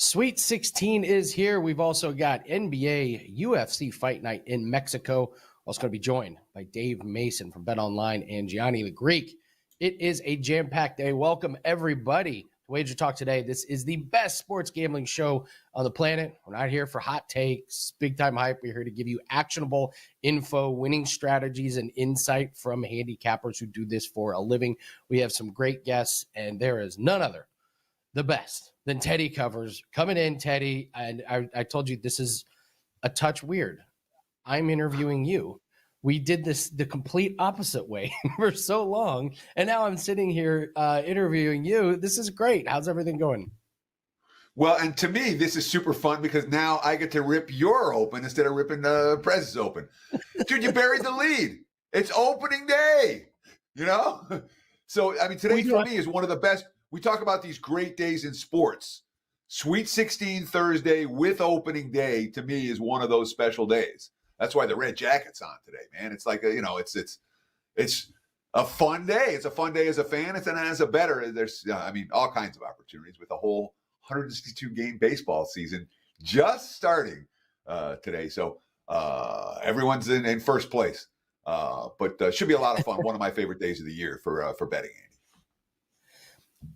Sweet 16 is here. We've also got NBA UFC Fight Night in Mexico. Also going to be joined by Dave Mason from BetOnline and Gianni The Greek. It is a jam-packed day. Welcome, everybody, to WagerTalk Today. This is the best sports gambling show on the planet. We're not here for hot takes, big-time hype. We're here to give you actionable info, winning strategies, and insight from handicappers who do this for a living. We have some great guests, and there is none other the best than Teddy Covers. Coming in, Teddy, and I told you this is a touch weird. I'm interviewing you. We did this the complete opposite way for so long, and now I'm sitting here interviewing you. This is great. How's everything going? Well, and to me, this is super fun because now I get to rip your open instead of ripping Prez's open. Dude, you buried the lead. It's opening day, you know? So, I mean, today for me is one of the best. We talk about these great days in sports. Sweet 16 Thursday with opening day, to me, is one of those special days. That's why the red jacket's on today, man. It's like, it's a fun day. It's a fun day as a fan. And as a bettor, there's, all kinds of opportunities with the whole 162-game baseball season just starting today. So everyone's in first place. But should be a lot of fun. One of my favorite days of the year for betting, Andy.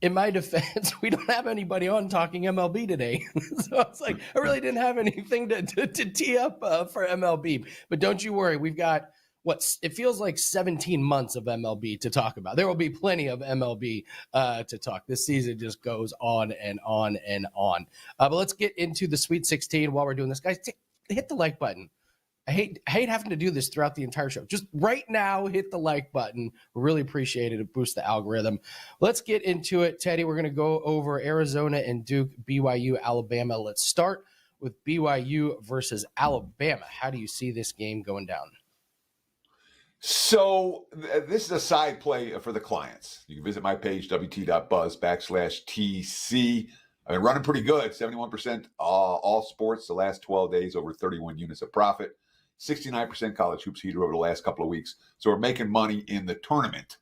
In my defense, we don't have anybody on talking MLB today. So it's like, I really didn't have anything to tee up for MLB. But don't you worry. We've got it feels like 17 months of MLB to talk about. There will be plenty of MLB to talk. This season just goes on and on and on. But let's get into the Sweet 16 while we're doing this. Guys, hit the like button. I hate having to do this throughout the entire show. Just right now, hit the like button. We really appreciate it. It boosts the algorithm. Let's get into it, Teddy. We're going to go over Arizona and Duke, BYU, Alabama. Let's start with BYU versus Alabama. How do you see this game going down? So this is a side play for the clients. You can visit my page, wt.buzz/TC. I've been running pretty good, 71% all sports the last 12 days, over 31 units of profit. 69% college hoops heater over the last couple of weeks. So we're making money in the tournament.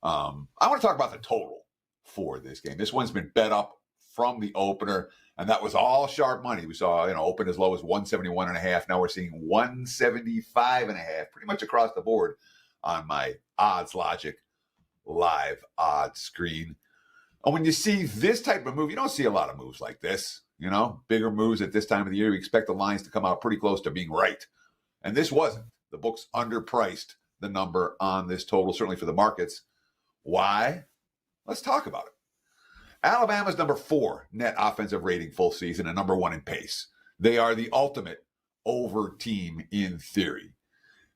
I want to talk about the total for this game. This one's been bet up from the opener, and that was all sharp money. We saw, open as low as 171.5. Now we're seeing 175.5, pretty much across the board on my Odds Logic live odds screen. And when you see this type of move, you don't see a lot of moves like this. Bigger moves at this time of the year. We expect the lines to come out pretty close to being right. And this wasn't. The books underpriced the number on this total, certainly for the markets. Why? Let's talk about it. Alabama's number 4 net offensive rating full season and number 1 in pace. They are the ultimate over team in theory.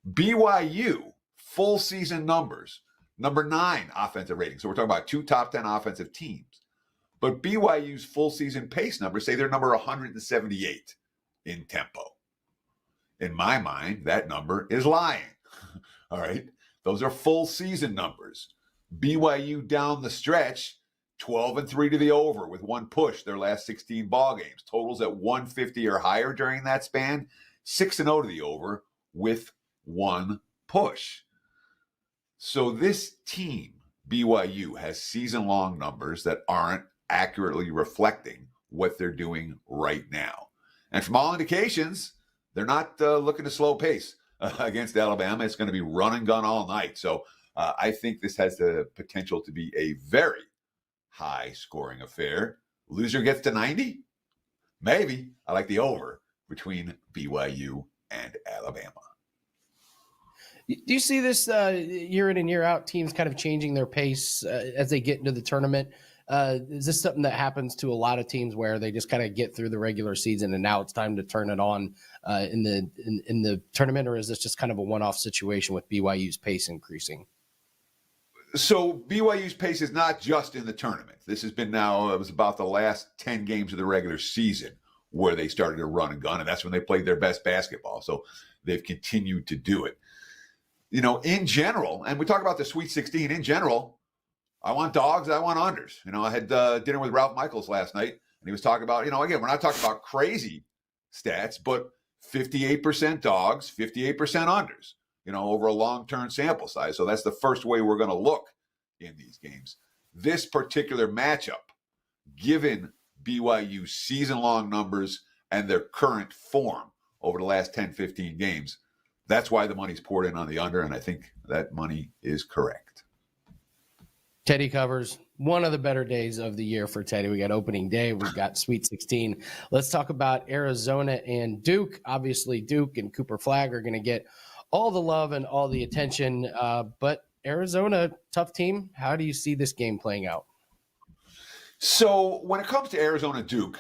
BYU, full season numbers, number 9 offensive rating. So we're talking about 2 top 10 offensive teams. But BYU's full season pace numbers say they're number 178 in tempo. In my mind, that number is lying. All right. Those are full season numbers. BYU down the stretch, 12-3 to the over with 1 push their last 16 ball games. Totals at 150 or higher during that span. 6-0 to the over with 1 push. So this team, BYU, has season-long numbers that aren't accurately reflecting what they're doing right now. And from all indications, they're not looking to slow pace against Alabama. It's going to be run and gun all night. So I think this has the potential to be a very high-scoring affair. Loser gets to 90? Maybe. I like the over between BYU and Alabama. Do you see this year in and year out, teams kind of changing their pace as they get into the tournament? Is this something that happens to a lot of teams where they just kind of get through the regular season and now it's time to turn it on in the tournament, or is this just kind of a one-off situation with BYU's pace increasing? So BYU's pace is not just in the tournament. This has been it was about the last 10 games of the regular season where they started to run and gun, and that's when they played their best basketball. So they've continued to do it. In general, and we talk about the Sweet 16, in general, I want dogs, I want unders. I had dinner with Ralph Michaels last night, and he was talking about, again, we're not talking about crazy stats, but 58% dogs, 58% unders, over a long-term sample size. So that's the first way we're going to look in these games. This particular matchup, given BYU season-long numbers and their current form over the last 10, 15 games. That's why the money's poured in on the under, and I think that money is correct. Teddy covers one of the better days of the year for Teddy. We got opening day. We've got Sweet 16. Let's talk about Arizona and Duke. Obviously, Duke and Cooper Flagg are going to get all the love and all the attention. But Arizona, tough team. How do you see this game playing out? So when it comes to Arizona Duke,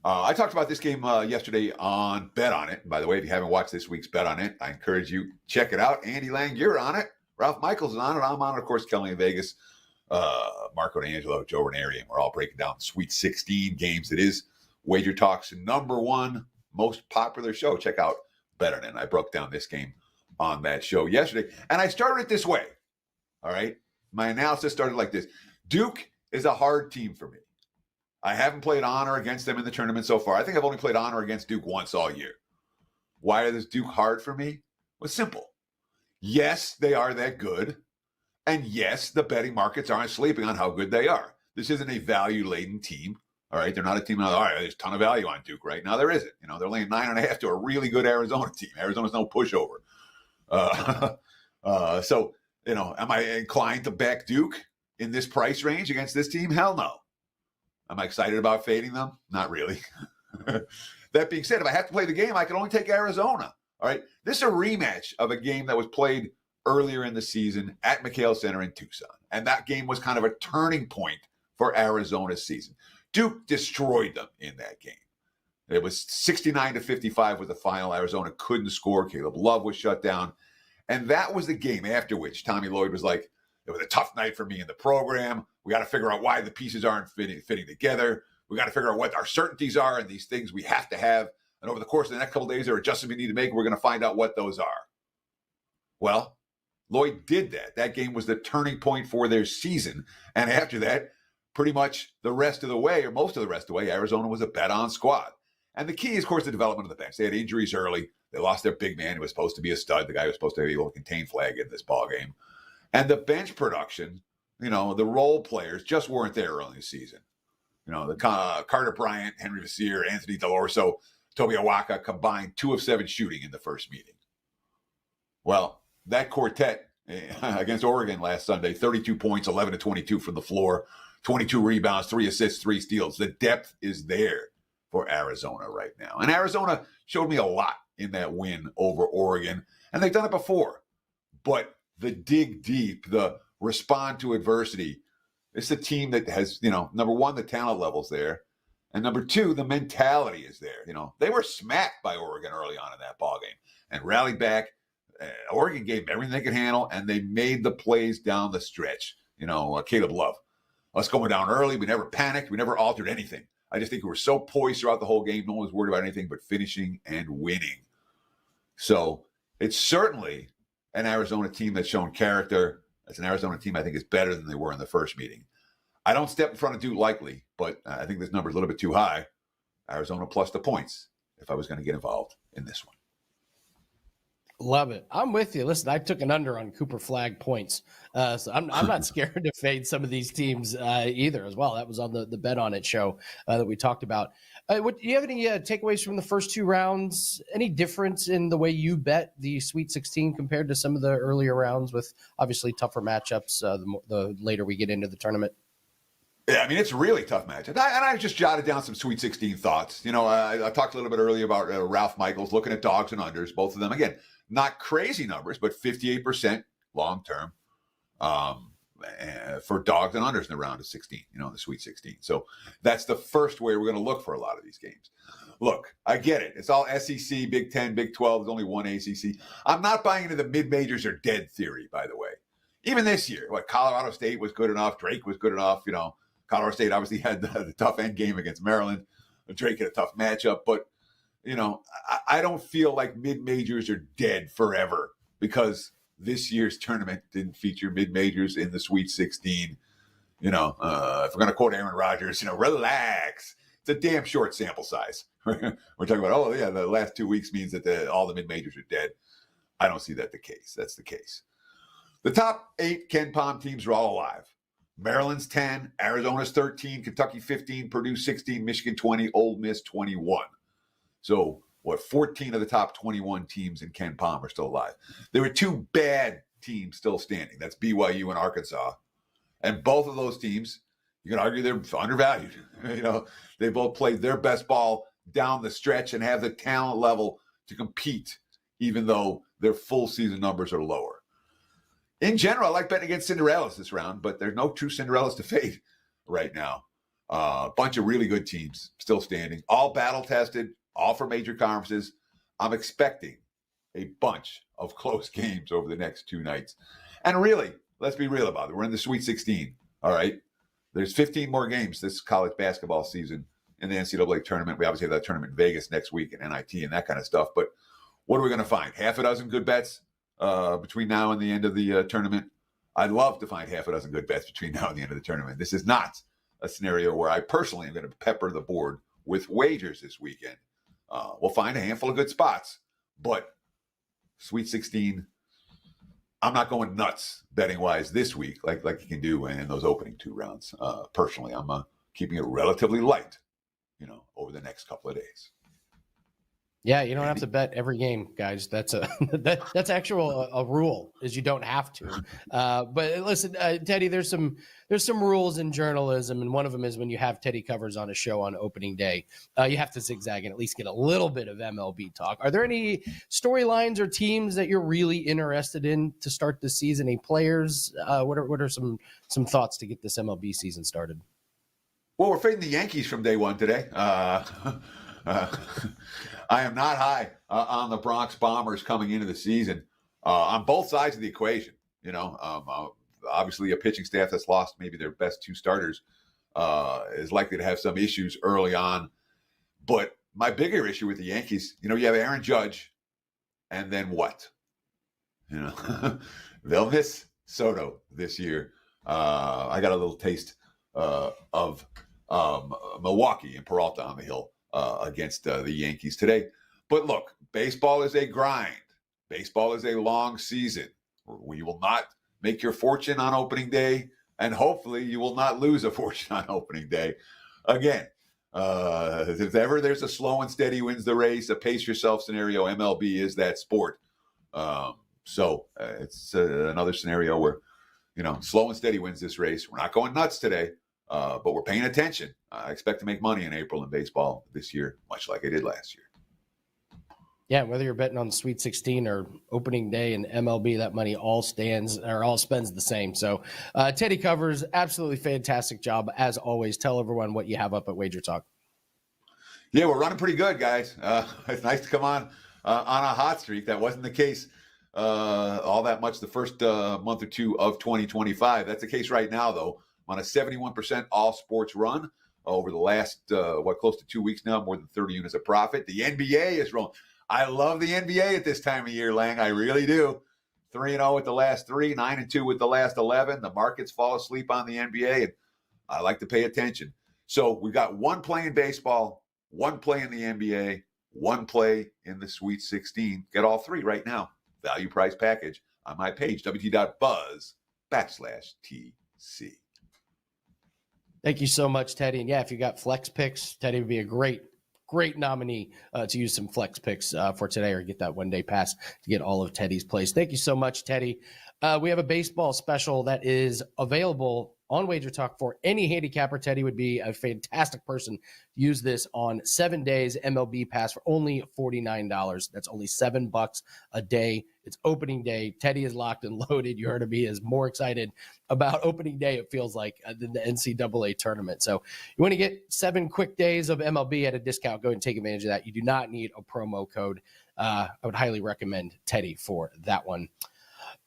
I talked about this game yesterday on Bet On It. By the way, if you haven't watched this week's Bet On It, I encourage you check it out. Andy Lang, you're on it. Ralph Michaels is on it. I'm on it. Of course, Kelly in Vegas, Marco D'Angelo, Joe Ranieri, and we're all breaking down Sweet 16 games. It is WagerTalk's number one most popular show. Check out Bet On It. I broke down this game on that show yesterday. And I started it this way. All right. My analysis started like this. Duke is a hard team for me. I haven't played honor against them in the tournament so far. I think I've only played honor against Duke once all year. Why is Duke hard for me? Well, simple. Yes, they are that good. And yes, the betting markets aren't sleeping on how good they are. This isn't a value-laden team. All right. They're not a team. All right. There's a ton of value on Duke right now. There isn't. They're laying 9.5 to a really good Arizona team. Arizona's no pushover. So, am I inclined to back Duke in this price range against this team? Hell no. Am I excited about fading them? Not really. That being said, if I have to play the game, I can only take Arizona. All right. This is a rematch of a game that was played earlier in the season at McHale Center in Tucson. And that game was kind of a turning point for Arizona's season. Duke destroyed them in that game. It was 69-55 was the final. Arizona couldn't score. Caleb Love was shut down. And that was the game after which Tommy Lloyd was like, it was a tough night for me in the program. We got to figure out why the pieces aren't fitting together. We got to figure out what our certainties are and these things we have to have. And over the course of the next couple of days, there are adjustments we need to make. We're going to find out what those are. Well, Lloyd did that. That game was the turning point for their season. And after that, pretty much the rest of the way, or most of the rest of the way, Arizona was a bet-on squad. And the key is, of course, the development of the bench. They had injuries early. They lost their big man who was supposed to be a stud, the guy who was supposed to be able to contain Flagg in this ball game. And the bench production, the role players just weren't there early in the season. The Carter Bryant, Henry Vassir, Anthony Delorso, Toby Awaka combined 2 of 7 shooting in the first meeting. Well, that quartet against Oregon last Sunday, 32 points, 11 to 22 from the floor, 22 rebounds, 3 assists, 3 steals. The depth is there for Arizona right now. And Arizona showed me a lot in that win over Oregon. And they've done it before. But the dig deep, the respond to adversity, it's a team that has, number one, the talent level's there. And number two, the mentality is there. They were smacked by Oregon early on in that ballgame and rallied back. Oregon gave them everything they could handle, and they made the plays down the stretch. Caleb Love. Us going down early, we never panicked. We never altered anything. I just think we were so poised throughout the whole game. No one was worried about anything but finishing and winning. So it's certainly an Arizona team that's shown character. It's an Arizona team I think is better than they were in the first meeting. I don't step in front of Duke likely, but I think this number is a little bit too high. Arizona plus the points if I was going to get involved in this one. Love it. I'm with you. Listen, I took an under on Cooper Flagg points. So I'm not scared to fade some of these teams either as well. That was on the Bet On It show that we talked about. Do you have any takeaways from the first 2 rounds? Any difference in the way you bet the Sweet 16 compared to some of the earlier rounds with obviously tougher matchups the later we get into the tournament? Yeah, it's a really tough matchup. And I just jotted down some Sweet 16 thoughts. I talked a little bit earlier about Ralph Michaels looking at dogs and unders, both of them. Again, not crazy numbers, but 58% long-term for dogs and unders in the round of 16, the Sweet 16. So that's the first way we're going to look for a lot of these games. Look, I get it. It's all SEC, Big 10, Big 12. There's only one ACC. I'm not buying into the mid-majors are dead theory, by the way. Even this year, Colorado State was good enough. Drake was good enough. Colorado State obviously had the tough end game against Maryland. Drake had a tough matchup, but I don't feel like mid-majors are dead forever because this year's tournament didn't feature mid-majors in the Sweet 16. If we're going to quote Aaron Rodgers, relax. It's a damn short sample size. We're talking about, the last 2 weeks means that all the mid-majors are dead. I don't see that the case. That's the case. The top 8 Ken Palm teams are all alive. Maryland's 10, Arizona's 13, Kentucky 15, Purdue 16, Michigan 20, Ole Miss 21. So, 14 of the top 21 teams in Ken Palm are still alive. There were two bad teams still standing. That's BYU and Arkansas. And both of those teams, you can argue they're undervalued. They both played their best ball down the stretch and have the talent level to compete, even though their full season numbers are lower. In general, I like betting against Cinderellas this round, but there's no true Cinderellas to fade right now. A bunch of really good teams still standing, all battle-tested, all for major conferences. I'm expecting a bunch of close games over the next two nights. And really, let's be real about it. We're in the Sweet 16, all right? There's 15 more games this college basketball season in the NCAA tournament. We obviously have that tournament in Vegas next week and NIT and that kind of stuff. But what are we going to find? Half a dozen good bets between now and the end of the tournament? I'd love to find half a dozen good bets between now and the end of the tournament. This is not a scenario where I personally am going to pepper the board with wagers this weekend. We'll find a handful of good spots, but Sweet 16, I'm not going nuts betting-wise this week like you can do in those opening two rounds. Personally, I'm keeping it relatively light, over the next couple of days. Yeah, you don't have to bet every game, guys. That's that's actual a rule, is you don't have to. But listen, Teddy, there's some rules in journalism, and one of them is when you have Teddy covers on a show on opening day, you have to zigzag and at least get a little bit of MLB talk. Are there any storylines or teams that you're really interested in to start the season? Any players? What are some thoughts to get this MLB season started? Well, we're fading the Yankees from day one today. I am not high on the Bronx Bombers coming into the season on both sides of the equation. Obviously a pitching staff that's lost maybe their best two starters is likely to have some issues early on. But my bigger issue with the Yankees, you have Aaron Judge, and then what? They'll miss Soto this year. I got a little taste of Milwaukee and Peralta on the hill against the Yankees today. But look, baseball is a grind. Baseball is a long season. We will not make your fortune on opening day, and hopefully you will not lose a fortune on opening day. Again, if ever there's a slow and steady wins the race, a pace yourself scenario, MLB is that sport. So it's another scenario where, slow and steady wins this race. We're not going nuts today. But we're paying attention. I expect to make money in April in baseball this year, much like I did last year. Yeah, whether you're betting on the Sweet 16 or opening day in MLB, that money all spends the same. So Teddy covers, absolutely fantastic job. As always, tell everyone what you have up at WagerTalk. Yeah, we're running pretty good, guys. It's nice to come on a hot streak. That wasn't the case all that much the first month or two of 2025. That's the case right now, though. I'm on a 71% all sports run over the last, close to 2 weeks now, more than 30 units of profit. The NBA is rolling. I love the NBA at this time of year, Lang. I really do. 3-0 with the last 3, 9-2 with the last 11. The markets fall asleep on the NBA, and I like to pay attention. So we've got one play in baseball, one play in the NBA, one play in the Sweet 16. Get all three right now. Value price package on my page, wt.buzz/TC. Thank you so much, Teddy. And yeah, if you got flex picks, Teddy would be a great nominee to use some flex picks for today, or get that one-day pass to get all of Teddy's plays. Thank you so much, Teddy. We have a baseball special that is available on WagerTalk for any handicapper. Teddy would be a fantastic person to use this on 7 days MLB pass for only $49. That's only $7 a day. It's opening day. Teddy is locked and loaded. You heard him. He is more excited about opening day, it feels like, than the NCAA tournament. So you want to get 7 quick days of MLB at a discount, go and take advantage of that. You do not need a promo code. I would highly recommend Teddy for that one.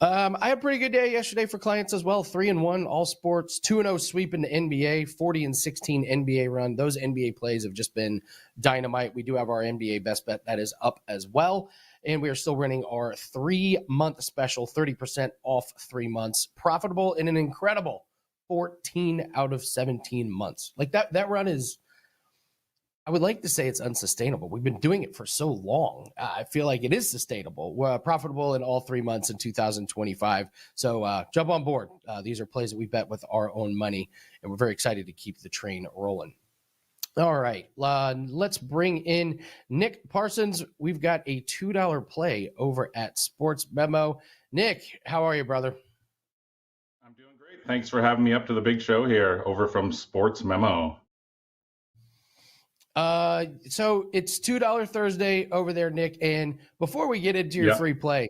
I had a pretty good day yesterday for clients as well. 3-1 all sports, 2-0 sweep in the NBA, 40-16 NBA run. Those NBA plays have just been dynamite. We do have our NBA best bet that is up as well. And we are still running our 3-month special, 30% off 3 months. Profitable in an incredible 14 out of 17 months. Like that run is, I would like to say it's unsustainable. We've been doing it for so long. I feel like it is sustainable. We're profitable in all 3 months in 2025. So jump on board. These are plays that we bet with our own money, and we're very excited to keep the train rolling. All right, let's bring in Nick Parsons. We've got a $2 play over at Sportsmemo. Nick, how are you, brother? I'm doing great. Thanks for having me up to the big show here over from Sportsmemo. So it's $2 Thursday over there, Nick. And before we get into your free play,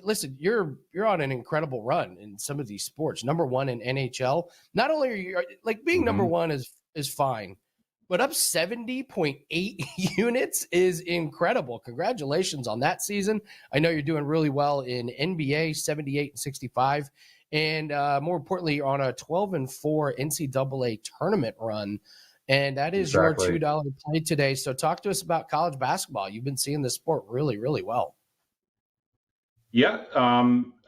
listen, you're on an incredible run in some of these sports. Number one in NHL. Not only are you like being number one is fine, but up 70.8 units is incredible. Congratulations on that season. I know you're doing really well in NBA 78 and 65. And more importantly, you're on a 12-4 NCAA tournament run. And that is your $2 play today. So talk to us about college basketball. You've been seeing this sport really, really well. Yeah,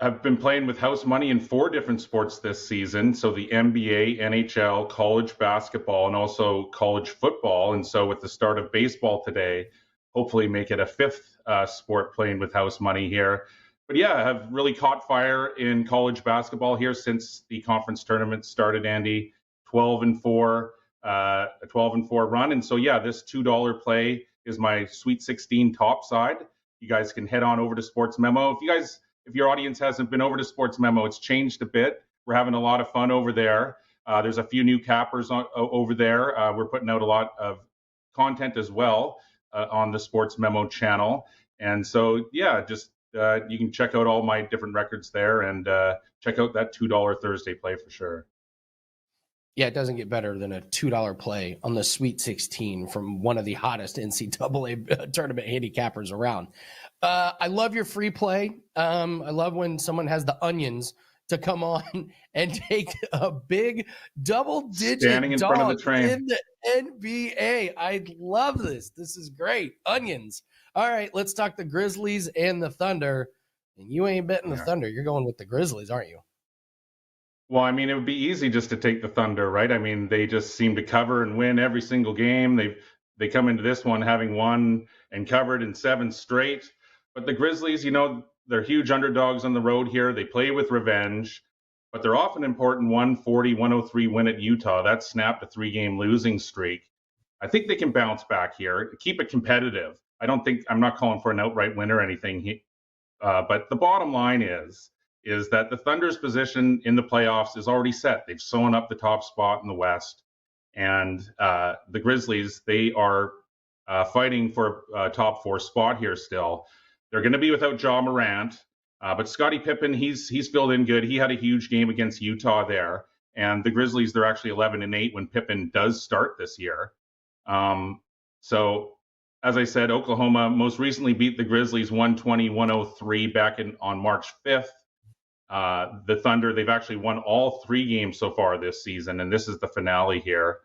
I've been playing with house money in 4 different sports this season. So the NBA, NHL, college basketball, and also college football. And so with the start of baseball today, hopefully make it a 5th sport playing with house money here. But yeah, I have really caught fire in college basketball here since the conference tournament started, Andy. 12-4. A 12-4 run. And so, yeah, this $2 play is my Sweet 16 top side. You guys can head on over to Sportsmemo. If your audience hasn't been over to Sportsmemo, it's changed a bit. We're having a lot of fun over there. There's a few new cappers over there. We're putting out a lot of content as well on the Sportsmemo channel. And so, yeah, just you can check out all my different records there and check out that $2 Thursday play for sure. Yeah, it doesn't get better than a $2 play on the Sweet 16 from one of the hottest NCAA tournament handicappers around. I love your free play. I love when someone has the onions to come on and take a big double-digit standing in front of the train in the NBA. I love this. This is great. Onions. All right, let's talk the Grizzlies and the Thunder. And you ain't betting the Thunder. You're going with the Grizzlies, aren't you? Well, I mean, it would be easy just to take the Thunder, right? I mean, they just seem to cover and win every single game. They come into this one having won and covered in 7 straight. But the Grizzlies, they're huge underdogs on the road here. They play with revenge, but they're often important 140-103 win at Utah. That snapped a 3-game losing streak. I think they can bounce back here, keep it competitive. I'm not calling for an outright win or anything. But the bottom line is that the Thunder's position in the playoffs is already set. They've sewn up the top spot in the West. And the Grizzlies, they are fighting for a top 4 spot here still. They're going to be without Ja Morant. But Scottie Pippen, he's filled in good. He had a huge game against Utah there. And the Grizzlies, they're actually 11-8 when Pippen does start this year. So, as I said, Oklahoma most recently beat the Grizzlies 120-103 back on March 5th. The Thunder, they've actually won all 3 games so far this season, and this is the finale here.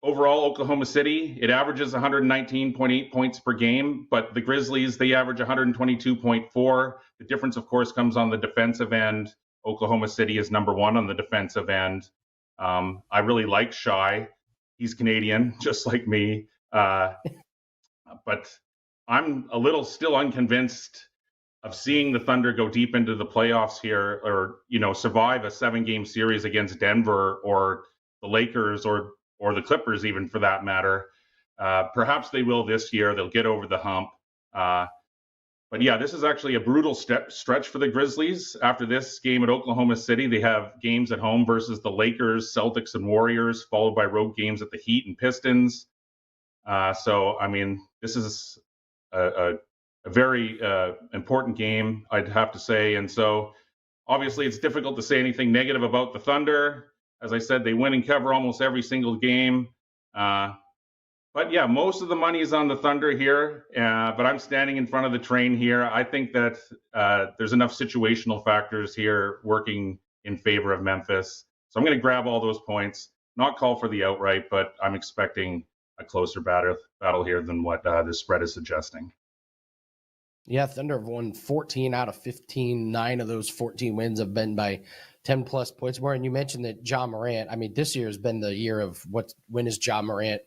Overall, Oklahoma City, it averages 119.8 points per game, but the Grizzlies, they average 122.4. The difference, of course, comes on the defensive end. Oklahoma City is number 1 on the defensive end. I really like Shai. He's Canadian, just like me. But I'm a little still unconvinced of seeing the Thunder go deep into the playoffs here, or survive a 7-game series against Denver or the Lakers or the Clippers, even for that matter. Perhaps they will this year. They'll get over the hump. But yeah, this is actually a brutal stretch for the Grizzlies. After this game at Oklahoma City, they have games at home versus the Lakers, Celtics, and Warriors, followed by road games at the Heat and Pistons. So, I mean, this is a very important game, I'd have to say. And so, obviously, it's difficult to say anything negative about the Thunder. As I said, they win and cover almost every single game. But yeah, most of the money is on the Thunder here. But I'm standing in front of the train here. I think that there's enough situational factors here working in favor of Memphis. So I'm going to grab all those points, not call for the outright, but I'm expecting a closer battle here than what the spread is suggesting. Yeah, Thunder have won 14 out of 15. 9 of those 14 wins have been by 10 plus points more. And you mentioned that John Morant, I mean, this year has been the year of when is John Morant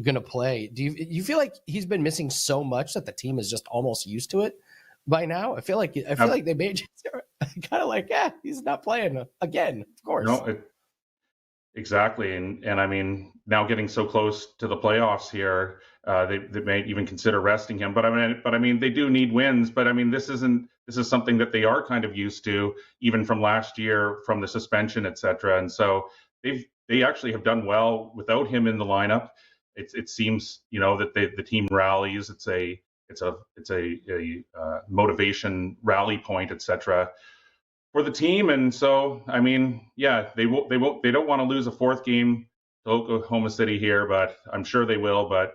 going to play? Do you feel like he's been missing so much that the team is just almost used to it by now? I feel like they made kind of like, he's not playing again, of course. No, exactly. And I mean, now getting so close to the playoffs here, they may even consider resting him. But I mean, they do need wins. But I mean, this is something that they are kind of used to, even from last year, from the suspension, et cetera. And so they actually have done well without him in the lineup. It seems, that the team rallies. It's a motivation rally point, et cetera, for the team. And so, I mean, they don't want to lose a fourth game to Oklahoma City here, but I'm sure they will. But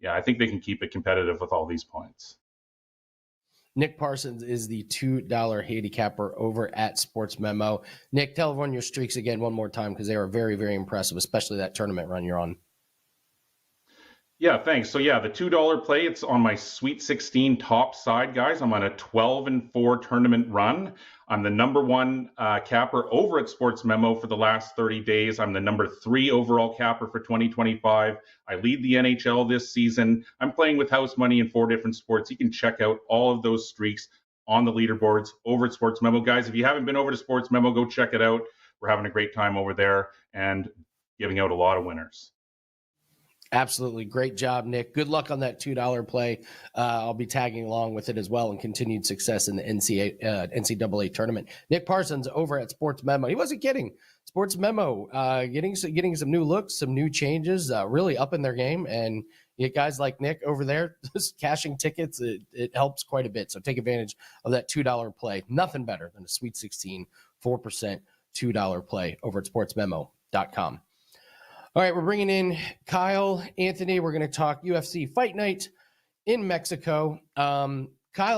I think they can keep it competitive with all these points. Nick Parsons is the $2 handicapper over at Sportsmemo. Nick, tell everyone your streaks again one more time, because they are very, very impressive, especially that tournament run you're on. Yeah, thanks. So the $2 play, it's on my Sweet 16 top side, guys. I'm on a 12-4 tournament run. I'm the number one capper over at Sportsmemo for the last 30 days. I'm the number 3 overall capper for 2025. I lead the NHL this season. I'm playing with house money in 4 different sports. You can check out all of those streaks on the leaderboards over at Sportsmemo. Guys, if you haven't been over to Sportsmemo, go check it out. We're having a great time over there and giving out a lot of winners. Absolutely. Great job, Nick. Good luck on that $2 play. I'll be tagging along with it as well, and continued success in the NCAA tournament. Nick Parsons over at Sportsmemo. He wasn't kidding. Sportsmemo getting some new looks, some new changes, really up in their game. And you get guys like Nick over there just cashing tickets. It helps quite a bit. So take advantage of that $2 play. Nothing better than a Sweet 16 4% $2 play over at sportsmemo.com. All right, we're bringing in Kyle Anthony. We're going to talk UFC Fight Night in Mexico. Kyle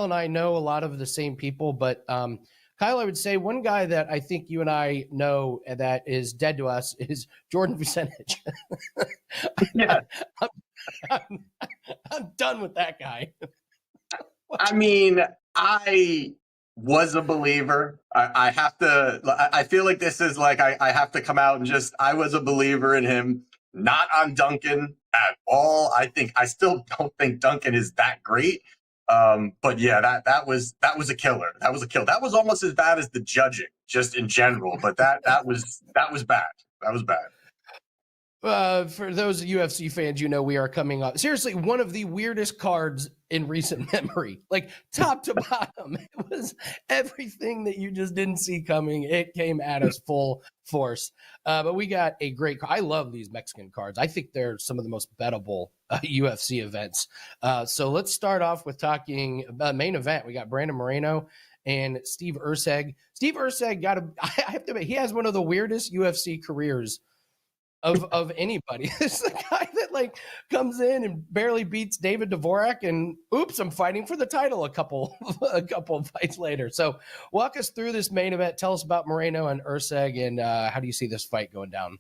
and I know a lot of the same people, but Kyle, I would say one guy that I think you and I know that is dead to us is Jordan Vucenic. Yeah. I'm done with that guy. I mean, I was a believer. I have to, I feel like this is like, I have to come out and I was a believer in him, not on Duncan at all. I still don't think Duncan is that great. But yeah, that was a killer. That was a kill. That was almost as bad as the judging, just in general. But that was bad. That was bad. For those UFC fans, we are coming up. Seriously, one of the weirdest cards in recent memory, like top to bottom. It was everything that you just didn't see coming. It came at us full force. But we got a great card. I love these Mexican cards. I think they're some of the most bettable UFC events. So let's start off with talking main event. We got Brandon Moreno and Steve Erceg. Steve Erceg I have to admit, he has one of the weirdest UFC careers of anybody. This is the guy that comes in and barely beats David Dvorak, and oops, I'm fighting for the title a couple fights later. So walk us through this main event. Tell us about Moreno and Erceg, and how do you see this fight going down?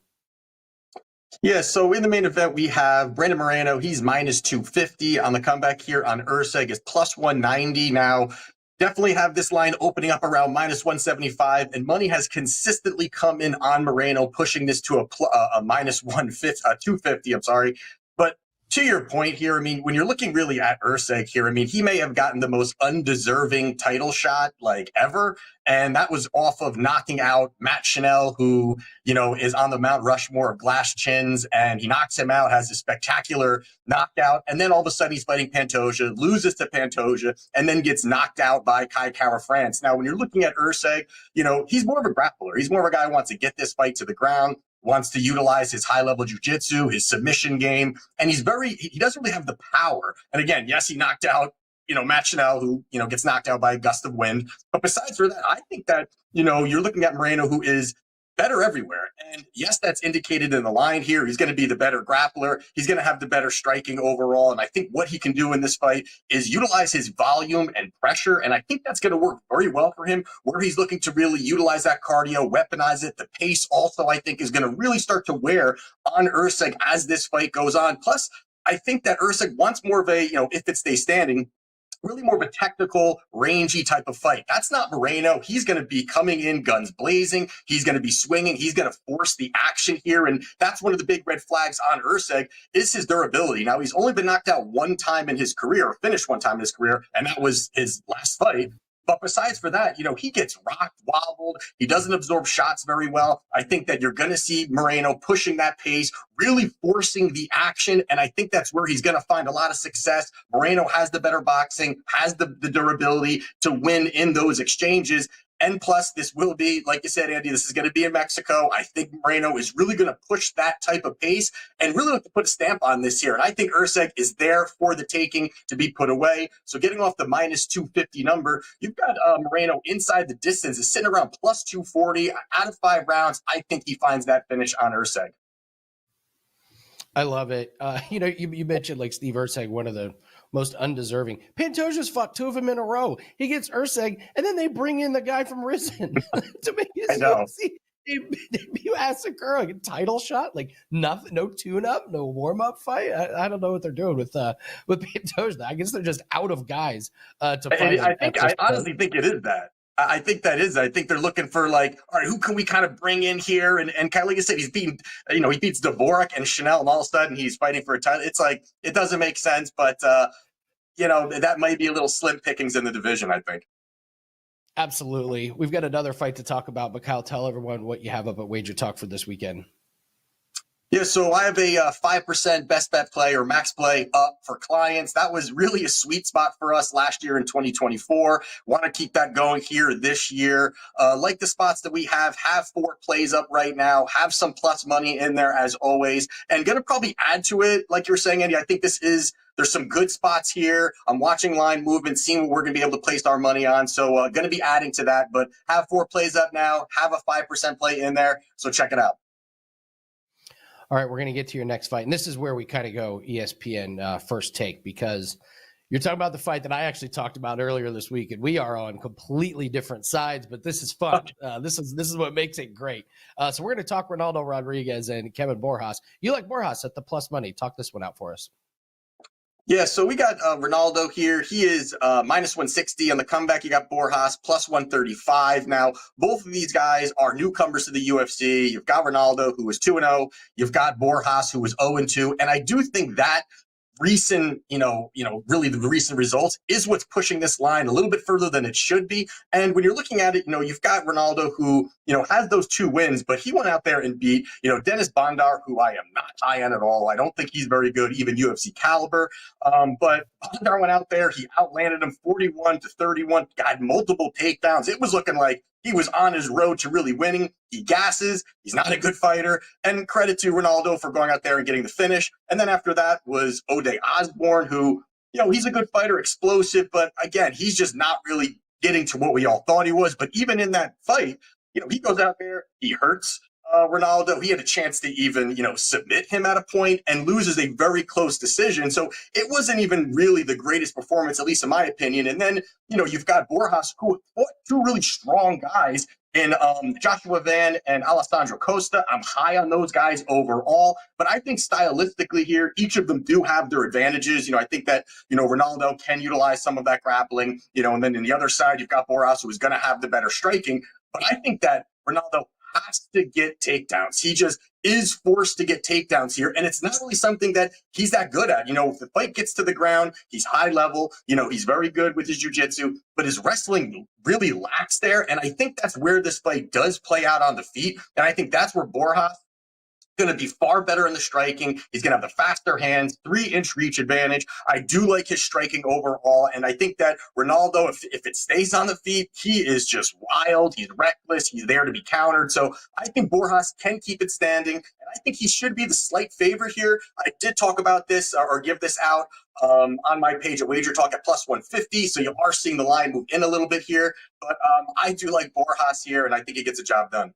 Yeah, so in the main event, we have Brandon Moreno. He's minus 250 on the comeback here. On Erceg is plus 190 now. Definitely have this line opening up around minus 175, and money has consistently come in on Moreno, pushing this to a minus 250. I'm sorry. But to your point here, I mean, when you're looking really at Erceg here, I mean, he may have gotten the most undeserving title shot ever. And that was off of knocking out Matt Chanel, who, is on the Mount Rushmore of glass chins, and he knocks him out, has a spectacular knockout. And then all of a sudden he's fighting Pantoja, loses to Pantoja, and then gets knocked out by Kai Kara-France. Now, when you're looking at Erceg, he's more of a grappler. He's more of a guy who wants to get this fight to the ground, wants to utilize his high-level jiu-jitsu, his submission game, and he doesn't really have the power. And again, yes, he knocked out, Matt Chanel, who, gets knocked out by a gust of wind. But besides for that, I think that, you're looking at Moreno, who is better everywhere. And yes, that's indicated in the line here. He's going to be the better grappler. He's going to have the better striking overall. And I think what he can do in this fight is utilize his volume and pressure. And I think that's going to work very well for him, where he's looking to really utilize that cardio, weaponize it. The pace also, I think, is going to really start to wear on Erceg as this fight goes on. Plus, I think that Erceg wants more of a, if it stays standing, really more of a technical, rangy type of fight. That's not Moreno. He's going to be coming in guns blazing. He's going to be swinging. He's going to force the action here. And that's one of the big red flags on Urseg is his durability. Now, he's only been knocked out one time in his career, or finished one time in his career, and that was his last fight. But besides for that, he gets rocked, wobbled. He doesn't absorb shots very well. I think that you're going to see Moreno pushing that pace, really forcing the action. And I think that's where he's going to find a lot of success. Moreno has the better boxing, has the durability to win in those exchanges. And plus, this will be, like you said, Andy, this is going to be in Mexico. I think Moreno is really going to push that type of pace and really look to put a stamp on this here. And I think Urseg is there for the taking to be put away. So getting off the minus 250 number, you've got Moreno inside the distance, is sitting around plus 240. Out of 5 rounds, I think he finds that finish on Urseg. I love it. You mentioned like Steve Urseg, one of the most undeserving. Pantoja's fought 2 of them in a row. He gets Urseg, and then they bring in the guy from Risen to make his UFC debut massacre, like a title shot, like nothing, no tune-up, no warm-up fight. I don't know what they're doing with Pantoja. I guess they're just out of guys to fight. I honestly think it is that. I think that is. I think they're looking for like, all right, who can we kind of bring in here? And kind of like I said, he's beaten, he beats Dvorak and Chanel, and all of a sudden he's fighting for a title. It's like, it doesn't make sense, but that might be a little slim pickings in the division, I think. Absolutely. We've got another fight to talk about, but Kyle, tell everyone what you have up at WagerTalk for this weekend. Yeah, so I have a 5% best bet play or max play up for clients. That was really a sweet spot for us last year in 2024. Want to keep that going here this year. Like the spots that we have 4 plays up right now, have some plus money in there as always, and going to probably add to it. Like you're saying, Andy, I think there's some good spots here. I'm watching line movement, seeing what we're going to be able to place our money on. So going to be adding to that, but have 4 plays up now, have a 5% play in there. So check it out. All right, we're going to get to your next fight. And this is where we kind of go ESPN first take, because you're talking about the fight that I actually talked about earlier this week, and we are on completely different sides, but this is fun. This is what makes it great. So we're going to talk Ronaldo Rodriguez and Kevin Borjas. You like Borjas at the plus money. Talk this one out for us. Yeah, so we got Ronaldo here. He is minus 160 on the comeback. You got Borjas plus 135. Now, both of ththese guys are newcomers to the UFC. You've got Ronaldo, who was 2-0. You've got Borjas, who was 0-2. And I do think that recent, really the recent results is what's pushing this line a little bit further than it should be. And when you're looking at it, you've got Ronaldo who, has those 2 wins, but he went out there and beat, Dennis Bandar, who I am not high on at all. I don't think he's very good, even UFC caliber. But Bandar went out there, he outlanded him 41-31, got multiple takedowns. It was looking like he was on his road to really winning. He gasses. He's not a good fighter. And credit to Ronaldo for going out there and getting the finish. And then after that was Ode Osborne, who, he's a good fighter, explosive. But again, he's just not really getting to what we all thought he was. But even in that fight, he goes out there, he hurts Ronaldo. He had a chance to even, submit him at a point and loses a very close decision. So it wasn't even really the greatest performance, at least in my opinion. And then, you've got Borjas, who fought 2 really strong guys in Joshua Van and Alessandro Costa. I'm high on those guys overall, but I think stylistically here, each of them do have their advantages. I think that, Ronaldo can utilize some of that grappling, and then in the other side, you've got Borjas, who is going to have the better striking. But I think that Ronaldo has to get takedowns. He just is forced to get takedowns here. And it's not really something that he's that good at. If the fight gets to the ground, he's high level, he's very good with his jiu-jitsu, but his wrestling really lacks there. And I think that's where this fight does play out on the feet. And I think that's where Borjas going to be far better in the striking. He's going to have the faster hands, 3-inch reach advantage. I do like his striking overall. And I think that Ronaldo, if it stays on the feet, he is just wild. He's reckless. He's there to be countered. So I think Borjas can keep it standing. And I think he should be the slight favorite here. I did talk about this or give this out on my page at WagerTalk at plus 150. So you are seeing the line move in a little bit here. But I do like Borjas here, and I think he gets a job done.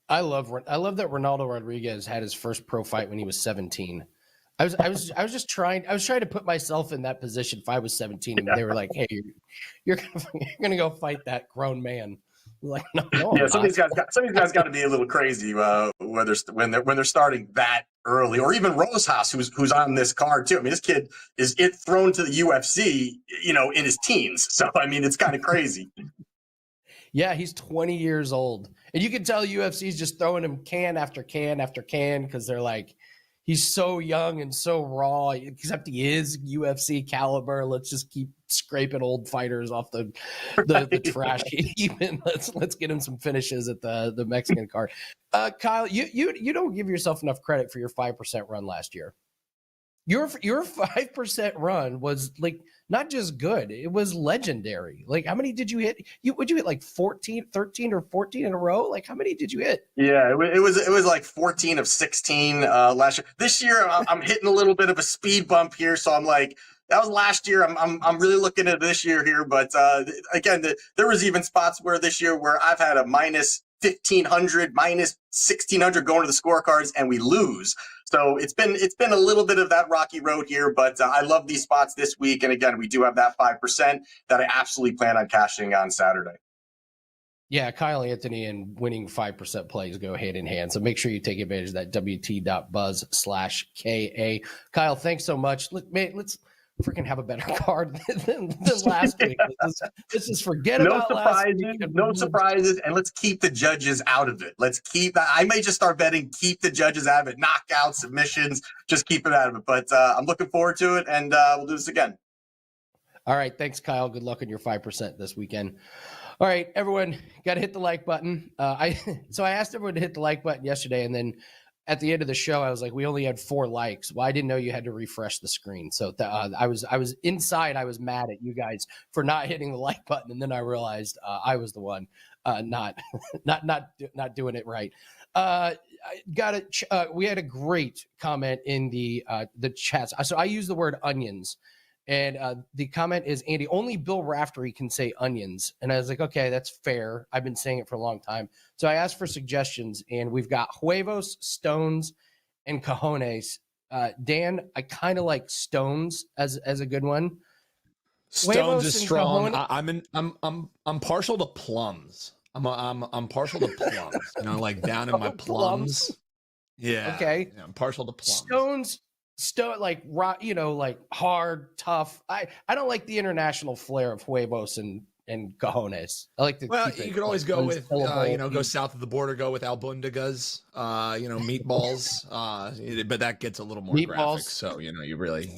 I love that Ronaldo Rodriguez had his first pro fight when he was 17. I was trying to put myself in that position if I was 17 and they were like, "Hey, you're gonna go fight that grown man." Like, no, Yeah, I'm some of these guys got to be a little crazy when they're starting that early, or even Rosas, who's on this card too. I mean, this kid is thrown to the UFC, in his teens. So I mean, it's kind of crazy. Yeah, he's 20 years old. And you can tell UFC's just throwing him can after can after can because they're like, he's so young and so raw, except he is UFC caliber. Let's just keep scraping old fighters off the trash heap, and let's get him some finishes at the Mexican card. Kyle, you don't give yourself enough credit for your 5% run last year. Your 5% run was like not just good, it was legendary. Like, how many did you hit? Would you hit like 13 or 14 in a row? Like, how many did you hit? Yeah, it was like 14 of 16 last year. This year I'm hitting a little bit of a speed bump here, so I'm like, that was last year. I'm really looking at this year here, but again, there was even spots where this year where I've had a minus 1,500, minus 1,600 going to the scorecards, and we lose. So it's been a little bit of that rocky road here, but I love these spots this week. And again, we do have that 5% that I absolutely plan on cashing on Saturday. Yeah, Kyle Anthony and winning 5% plays go hand in hand. So make sure you take advantage of that WT.buzz/KA. Kyle, thanks so much. Let's freaking have a better card than last week. Let's just forget about last week. No surprises, and let's keep the judges out of it. I may just start betting, keep the judges out of it. Knockouts, submissions, just keep it out of it. But I'm looking forward to it, and we'll do this again. All right. Thanks, Kyle. Good luck on your 5% this weekend. All right, everyone, got to hit the like button. So I asked everyone to hit the like button yesterday, and then at the end of the show, I was like, we only had 4 likes. Well, I didn't know you had to refresh the screen. So I was inside. I was mad at you guys for not hitting the like button, and then I realized I was the one not doing it right. We had a great comment in the chats. So I use the word onions. And the comment is, Andy, only Bill Raftery can say onions. And I was like, okay, that's fair. I've been saying it for a long time. So I asked for suggestions, and we've got huevos, stones, and cojones. Dan, I kind of like stones as a good one. Stones is strong. I'm partial to plums. I'm partial to plums. Like down in my plums. Yeah. Okay. Yeah, I'm partial to plums. Like hard, tough. I don't like the international flair of huevos and cojones. I like to. Well, you could always go with go south of the border, go with albundigas, meatballs. But that gets a little more graphic. So you really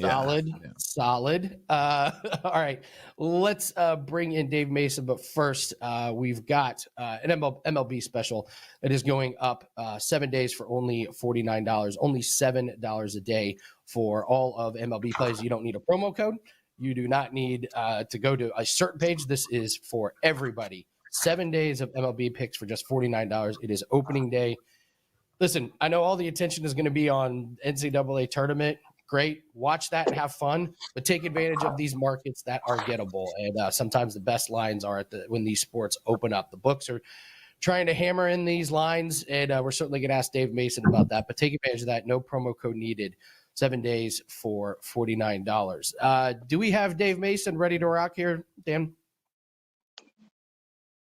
solid. All right, let's bring in Dave Mason. But first, we've got an MLB special that is going up 7 days for only $49, only $7 a day for all of MLB plays. You don't need a promo code. You do not need to go to a certain page. This is for everybody. 7 days of MLB picks for just $49. It is opening day. Listen, I know all the attention is going to be on NCAA tournament. Great. Watch that and have fun, but take advantage of these markets that are gettable. And sometimes the best lines are when these sports open up. The books are trying to hammer in these lines, and we're certainly going to ask Dave Mason about that, but take advantage of that. No promo code needed. 7 days for $49. Do we have Dave Mason ready to rock here, Dan?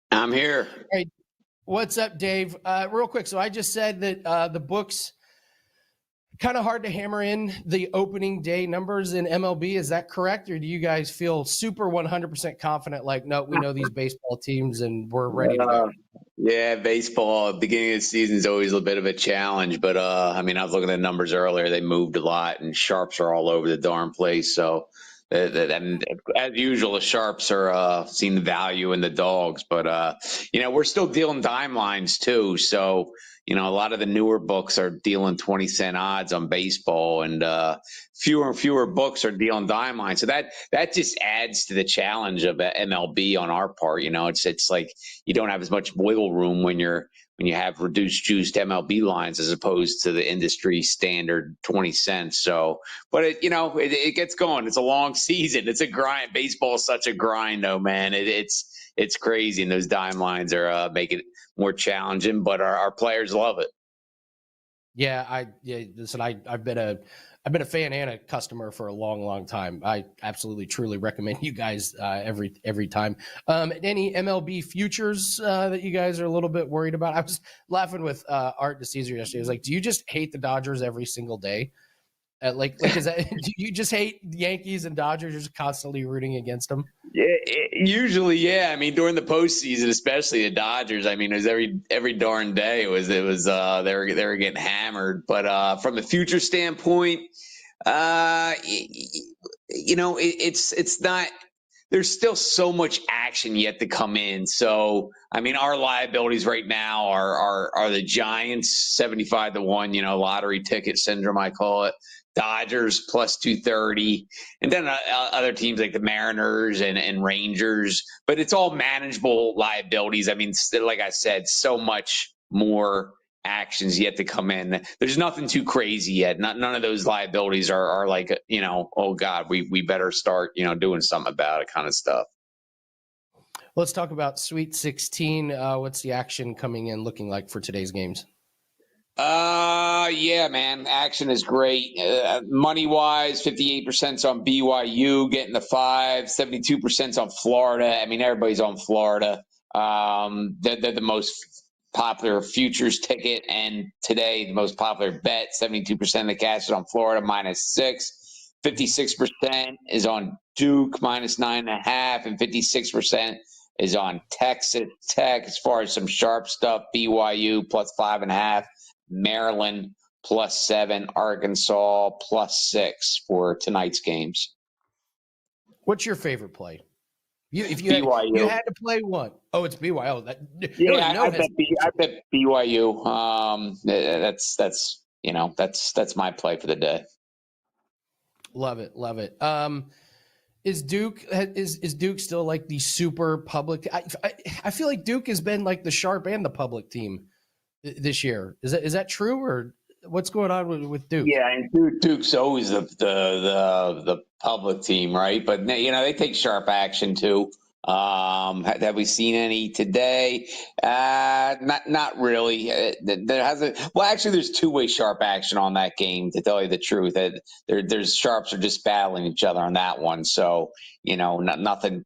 I'm here. Hey, what's up, Dave? Real quick. So I just said that the books kind of hard to hammer in the opening day numbers in MLB. Is that correct? Or do you guys feel super 100% confident? Like, no, we know these baseball teams and we're ready to go. Yeah, baseball, beginning of the season is always a bit of a challenge. But, I was looking at the numbers earlier. They moved a lot, and sharps are all over the darn place. So, and as usual, the sharps are seeing the value in the dogs. But, we're still dealing dime lines, too. So, a lot of the newer books are dealing 20-cent odds on baseball, and fewer and fewer books are dealing dime lines. So that just adds to the challenge of MLB on our part. It's like you don't have as much wiggle room when you have reduced juiced MLB lines as opposed to the industry standard 20 cents. So, but it gets going. It's a long season. It's a grind. Baseball is such a grind, though, man. It's crazy, and those dime lines are making it more challenging, but our players love it. Listen, I've been a fan and a customer for a long time. I absolutely truly recommend you guys every time. Any MLB futures that you guys are a little bit worried about? I was laughing with Art DeCesar yesterday. I was like, do you just hate the Dodgers every single day? Like is that, do you just hate the Yankees and Dodgers? You're just constantly rooting against them? Yeah, usually, yeah. I mean, during the postseason, especially the Dodgers. I mean, it was every darn day. It was they were getting hammered. But from the future standpoint, it's not. There's still so much action yet to come in. So, I mean, our liabilities right now are the Giants 75-1. Lottery ticket syndrome, I call it. Dodgers plus 230, and then other teams like the Mariners and Rangers. But it's all manageable liabilities. I mean, like I said, so much more actions yet to come in. There's nothing too crazy yet. None of those liabilities are like, oh God, we better start, doing something about it kind of stuff. Let's talk about Sweet 16. What's the action coming in looking like for today's games? Yeah, man. Action is great. Money wise, 58% on BYU getting the 5, 72% on Florida. I mean, everybody's on Florida. They're the most popular futures ticket, and today the most popular bet. 72% of the cash is on Florida -6. 56% is on Duke -9.5, and 56% is on Texas Tech. As far as some sharp stuff, BYU +5.5. Maryland +7, Arkansas +6 for tonight's games. What's your favorite play? If you had to play one, it's BYU. I bet BYU. That's my play for the day. Love it. Is Duke still like the super public? I feel like Duke has been like the sharp and the public team this year. Is that true, or what's going on with Duke? Yeah, and Duke's always the public team, right? But they take sharp action too. Have we seen any today? Not really. There hasn't. Well, actually, there's two-way sharp action on that game. To tell you the truth, there's sharps are just battling each other on that one. So nothing.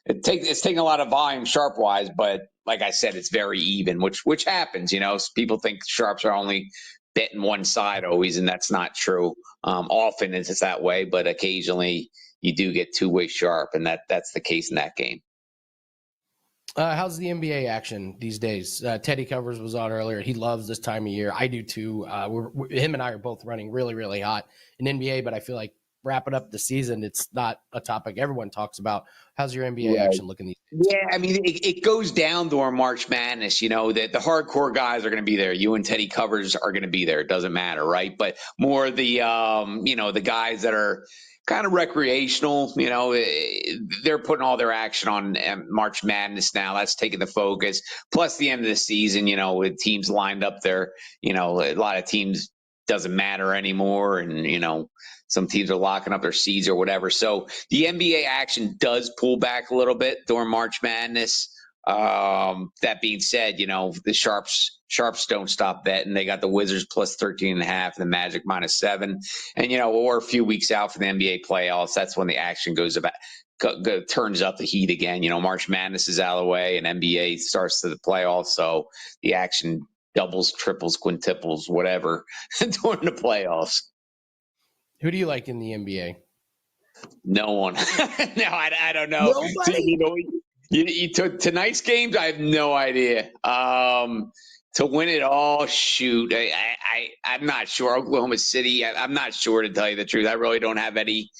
It's taking a lot of volume sharp wise, but like I said, it's very even, which happens. People think sharps are only betting one side always, and that's not true. Often it's that way, but occasionally you do get two-way sharp, and that's the case in that game. How's the NBA action these days? Teddy Covers was on earlier. He loves this time of year. I do too. Him and I are both running really, really hot in NBA, but I feel like wrapping up the season, it's not a topic everyone talks about. How's your NBA action looking these days? Yeah, I mean, it goes down during March Madness. That the hardcore guys are going to be there. You and Teddy Covers are going to be there. It doesn't matter, right? But more the the guys that are kind of recreational, they're putting all their action on March Madness now. That's taking the focus. Plus the end of the season, with teams lined up there, a lot of teams doesn't matter anymore. And, some teams are locking up their seeds or whatever. So the NBA action does pull back a little bit during March Madness. That being said, the Sharps don't stop betting. They got the Wizards +13.5, and the Magic -7. And, we're a few weeks out for the NBA playoffs. That's when the action turns up the heat again. March Madness is out of the way, and NBA starts to the playoffs. So the action doubles, triples, quintuples, whatever during the playoffs. Who do you like in the NBA? No one. No, I don't know. You took tonight's games. I have no idea. To win it all, shoot. I'm not sure. Oklahoma City. I'm not sure, to tell you the truth. I really don't have any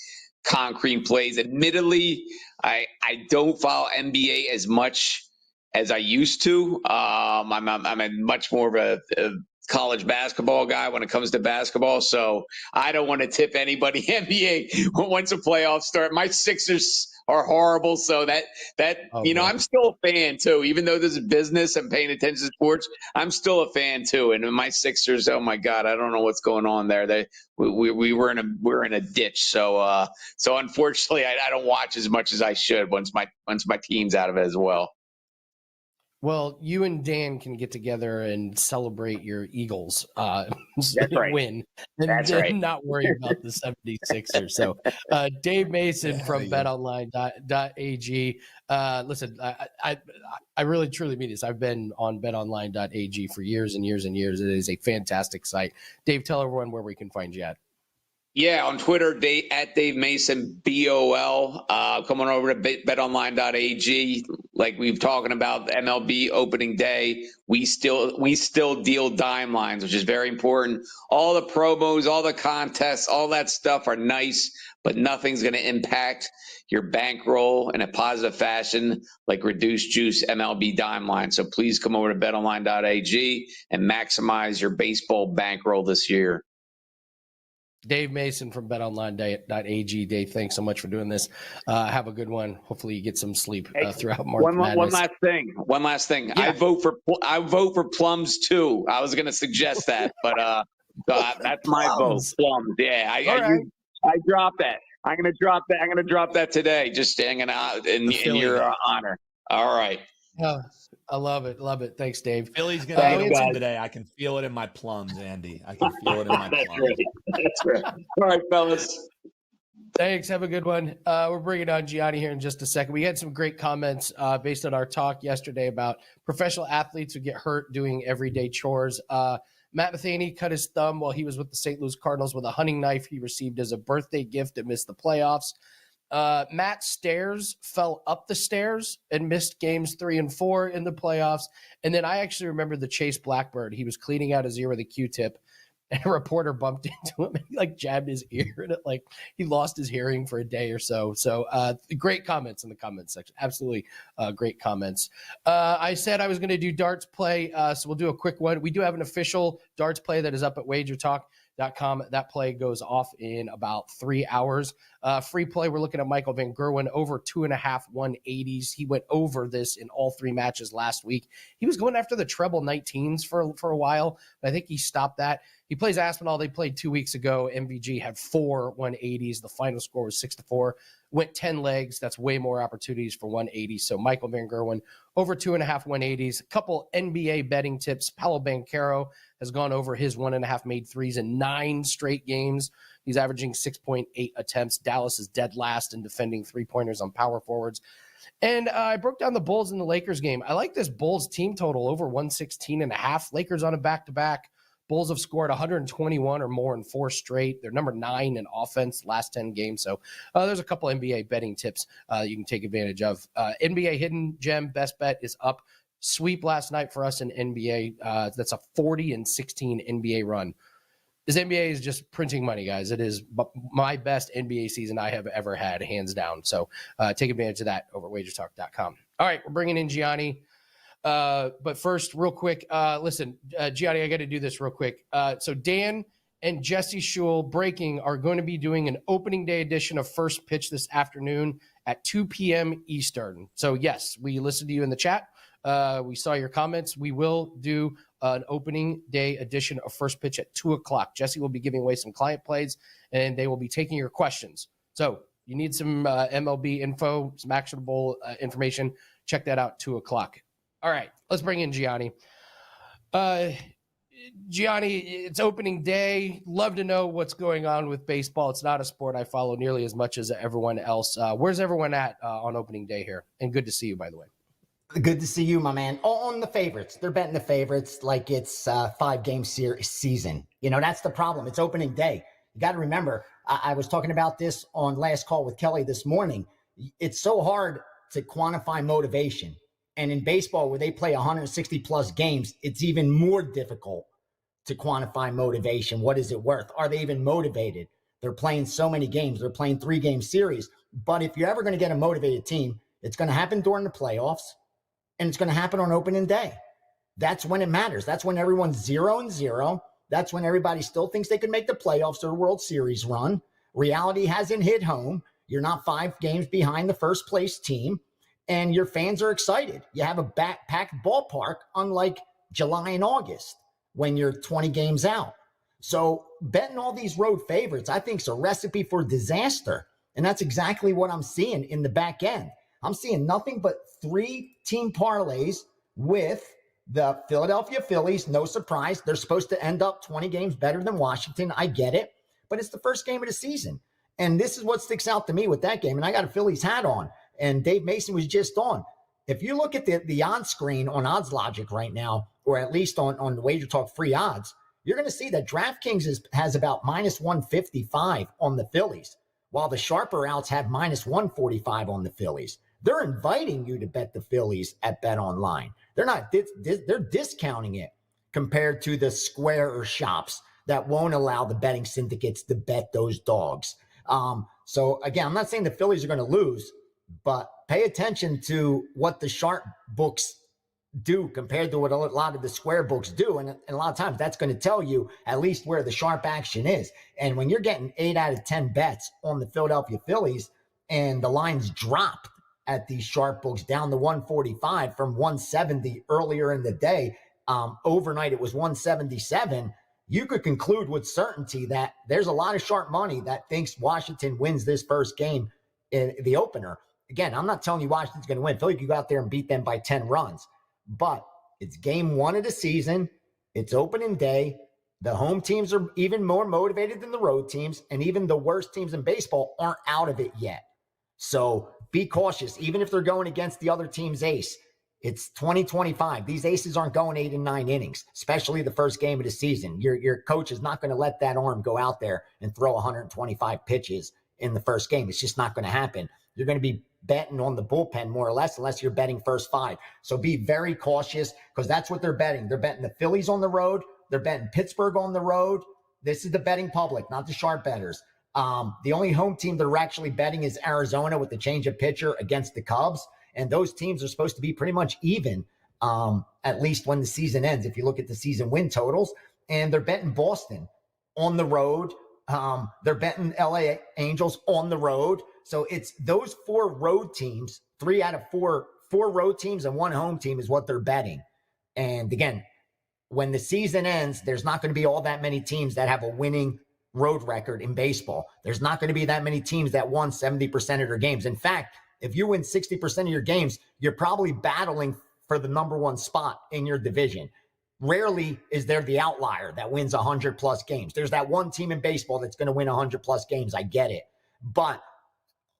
concrete plays. Admittedly, I don't follow NBA as much as I used to. I'm a much more of a college basketball guy when it comes to basketball, so I don't want to tip anybody NBA once the playoffs start. My Sixers are horrible, so I'm still a fan too. Even though this is business and paying attention to sports, I'm still a fan too. And my Sixers, oh my God, I don't know what's going on there. We're in a ditch. So unfortunately, I don't watch as much as I should once my team's out of it as well. Well, you and Dan can get together and celebrate your Eagles That's right. win and That's then right. not worry about the 76ers. So Dave Mason from betonline.ag. Listen, I really truly mean this. I've been on betonline.ag for years and years and years. It is a fantastic site. Dave, tell everyone where we can find you at. Yeah, on Twitter, at Dave Mason, BOL. Come on over to betonline.ag. Like we've talking about MLB opening day, we still deal dime lines, which is very important. All the promos, all the contests, all that stuff are nice, but nothing's going to impact your bankroll in a positive fashion like reduced juice MLB dime line. So please come over to betonline.ag and maximize your baseball bankroll this year. Dave Mason from betonline.ag. Dave, thanks so much for doing this. Have a good one. Hopefully you get some sleep throughout March Madness. One last thing. Yeah. I vote for plums too. I was going to suggest that, but that's my vote. Plums. Yeah, I dropped that. I'm going to drop that today. Just hanging out in your honor. All right. Oh, I love it. Love it. Thanks, Dave. Philly's going to win today. I can feel it in my plums, Andy. I can feel it in my plums. That's right. All right, fellas. Thanks. Have a good one. We're bringing on Gianni here in just a second. We had some great comments based on our talk yesterday about professional athletes who get hurt doing everyday chores. Matt Matheny cut his thumb while he was with the St. Louis Cardinals with a hunting knife he received as a birthday gift and missed the playoffs. Matt Stairs fell up the stairs and missed games 3 and 4 in the playoffs. And then I actually remember the Chase Blackbird. He was cleaning out his ear with a Q-tip, and a reporter bumped into him and he jabbed his ear, and it he lost his hearing for a day or so. So great comments in the comments section. Absolutely great comments. I said I was going to do darts play, so we'll do a quick one. We do have an official darts play that is up at WagerTalk.com. That play goes off in about 3 hours. Free play, we're looking at Michael Van Gerwen over 2.5 180s. He went over this in all 3 matches last week. He was going after the treble 19s for a while, but I think he stopped that. He plays Aspinall. They played 2 weeks ago. MVG had 4 180s. The final score was 6-4. Went 10 legs. That's way more opportunities for 180. So Michael Van Gerwen over 2.5 180s. A couple NBA betting tips. Paolo Banchero has gone over his 1.5 made threes in 9 straight games. He's averaging 6.8 attempts. Dallas is dead last in defending 3-pointers on power forwards. And I broke down the Bulls and the Lakers game. I like this Bulls team total over 116.5. Lakers on a back-to-back. Bulls have scored 121 or more in 4 straight. They're number 9 in offense last 10 games. So there's a couple NBA betting tips you can take advantage of. NBA hidden gem best bet is up. Sweep last night for us in NBA. That's a 40-16 NBA run. This NBA is just printing money, guys. It is my best NBA season I have ever had, hands down. So take advantage of that over WagerTalk.com. All right, we're bringing in Gianni. But first, real quick, listen, Gianni, I got to do this real quick. So Dan and Jesse Schul breaking are going to be doing an opening day edition of First Pitch this afternoon at 2 p.m. Eastern. So yes, we listened to you in the chat. We saw your comments. We will do an opening day edition of First Pitch at 2:00. Jesse will be giving away some client plays, and they will be taking your questions. So you need some MLB info, some actionable information. Check that out, 2:00. All right, let's bring in Gianni. Gianni, it's opening day. Love to know what's going on with baseball. It's not a sport I follow nearly as much as everyone else. Where's everyone at on opening day here? And good to see you, by the way. Good to see you, my man. On the favorites. They're betting the favorites like it's a 5-game season. That's the problem. It's opening day. You got to remember, I was talking about this on last call with Kelly this morning. It's so hard to quantify motivation. And in baseball, where they play 160-plus games, it's even more difficult to quantify motivation. What is it worth? Are they even motivated? They're playing so many games. They're playing 3-game series. But if you're ever going to get a motivated team, it's going to happen during the playoffs, and it's going to happen on opening day. That's when it matters. That's when everyone's 0-0. That's when everybody still thinks they can make the playoffs or World Series run. Reality hasn't hit home. You're not 5 games behind the first place team. And your fans are excited. You have a packed ballpark, unlike July and August when you're 20 games out. So betting all these road favorites, I think, is a recipe for disaster. And that's exactly what I'm seeing in the back end. I'm seeing nothing but 3-team parlays with the Philadelphia Phillies. No surprise. They're supposed to end up 20 games better than Washington. I get it. But it's the first game of the season. And this is what sticks out to me with that game. And I got a Phillies hat on. And Dave Mason was just on. If you look at the odds screen on Odds Logic right now, or at least on the WagerTalk free odds, you're going to see that DraftKings has about minus 155 on the Phillies, while the sharper outs have minus 145 on the Phillies. They're inviting you to bet the Phillies at BetOnline. They're not. They're discounting it compared to the square shops that won't allow the betting syndicates to bet those dogs. So again, I'm not saying the Phillies are going to lose, but pay attention to what the sharp books do compared to what a lot of the square books do. And a lot of times that's going to tell you at least where the sharp action is. And when you're getting 8 out of 10 bets on the Philadelphia Phillies and the lines dropped at these sharp books down to 145 from 170 earlier in the day, overnight it was 177, you could conclude with certainty that there's a lot of sharp money that thinks Washington wins this first game in the opener. Again, I'm not telling you Washington's going to win. Philly could go out there and beat them by 10 runs. But it's game 1 of the season. It's opening day. The home teams are even more motivated than the road teams. And even the worst teams in baseball aren't out of it yet. So be cautious. Even if they're going against the other team's ace, it's 2025. These aces aren't going 8 and 9 innings, especially the first game of the season. Your coach is not going to let that arm go out there and throw 125 pitches in the first game. It's just not going to happen. You're going to be betting on the bullpen more or less, unless you're betting first 5. So be very cautious, because that's what they're betting. They're betting the Phillies on the road. They're betting Pittsburgh on the road. This is the betting public, not the sharp bettors. The only home team they're actually betting is Arizona with the change of pitcher against the Cubs. And those teams are supposed to be pretty much even, at least when the season ends, if you look at the season win totals. And they're betting Boston on the road. They're betting LA Angels on the road. So it's those 4 road teams, 3 out of 4 road teams and 1 home team is what they're betting. And again, when the season ends, there's not going to be all that many teams that have a winning road record in baseball. There's not going to be that many teams that won 70% of their games. In fact, if you win 60% of your games, you're probably battling for the number 1 spot in your division. Rarely is there the outlier that wins 100 plus games. There's that one team in baseball that's going to win 100 plus games. I get it. But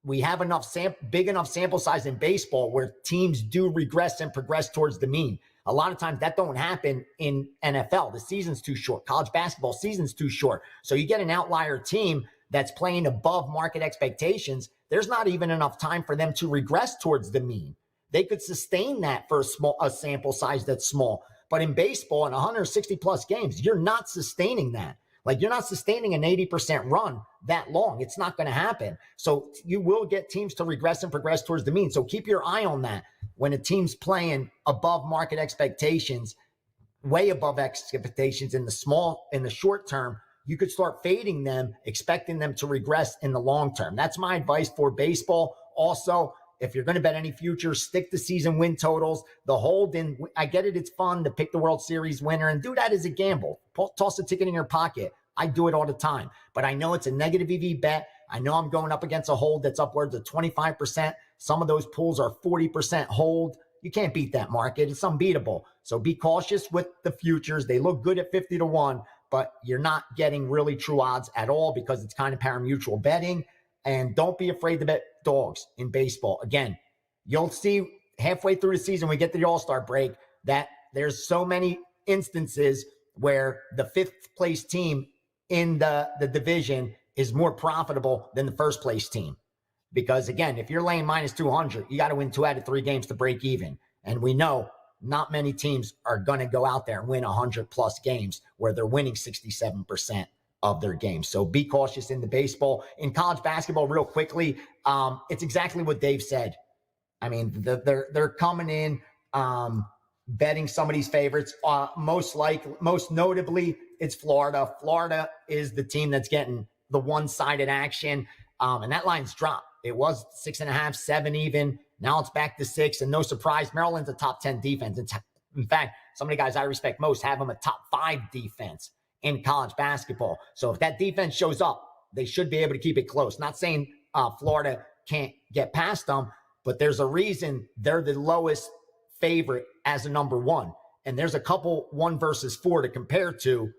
we have enough big enough sample size in baseball where teams do regress and progress towards the mean. A lot of times that don't happen in NFL. The season's too short. College basketball season's too short. So you get an outlier team that's playing above market expectations. There's not even enough time for them to regress towards the mean. They could sustain that for a sample size that's small. But in baseball, in 160 plus games, you're not sustaining that. Like, you're not sustaining an 80% run that long. It's not going to happen. So you will get teams to regress and progress towards the mean. So keep your eye on that. When a team's playing above market expectations, way above expectations in the short term, you could start fading them, expecting them to regress in the long term. That's my advice for baseball. Also, if you're going to bet any futures, stick to season win totals. The hold in, I get it. It's fun to pick the World Series winner and do that as a gamble. Toss a ticket in your pocket. I do it all the time, but I know it's a negative EV bet. I know I'm going up against a hold that's upwards of 25%. Some of those pools are 40% hold. You can't beat that market. It's unbeatable. So be cautious with the futures. They look good at 50 to 1, but you're not getting really true odds at all because it's kind of pari-mutuel betting. And don't be afraid to bet dogs in baseball. Again, you'll see halfway through the season, we get to the All-Star break, that there's so many instances where the 5th place team in the division is more profitable than the 1st place team. Because again, if you're laying minus 200, you got to win 2 out of 3 games to break even. And we know not many teams are going to go out there and win 100 plus games where they're winning 67% of their games. So be cautious in the baseball. In college basketball, real quickly, it's exactly what Dave said. I mean, they're coming in, betting some of these favorites. Most notably, it's Florida. Florida is the team that's getting the one-sided action, and that line's dropped. It was 6.5, 7 even. Now it's back to 6, and no surprise, Maryland's a top 10 defense. In fact, some of the guys I respect most have them a top 5 defense in college basketball. So if that defense shows up, they should be able to keep it close. Not saying Florida can't get past them, but there's a reason they're the lowest favorite as a number one. And there's a couple 1 versus 4 to compare to.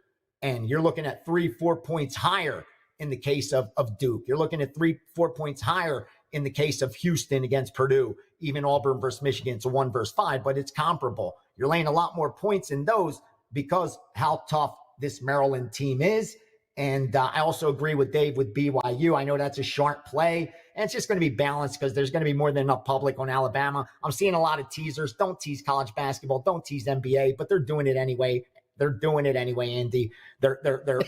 And you're looking at 3-4 points higher in the case of Duke. You're looking at 3-4 points higher in the case of Houston against Purdue, even Auburn versus Michigan. It's a 1 versus 5, but it's comparable. You're laying a lot more points in those because how tough this Maryland team is. And I also agree with Dave with BYU. I know that's a sharp play, and it's just going to be balanced because there's going to be more than enough public on Alabama. I'm seeing a lot of teasers. Don't tease college basketball. Don't tease NBA, but they're doing it anyway. They're doing it anyway, Andy. They're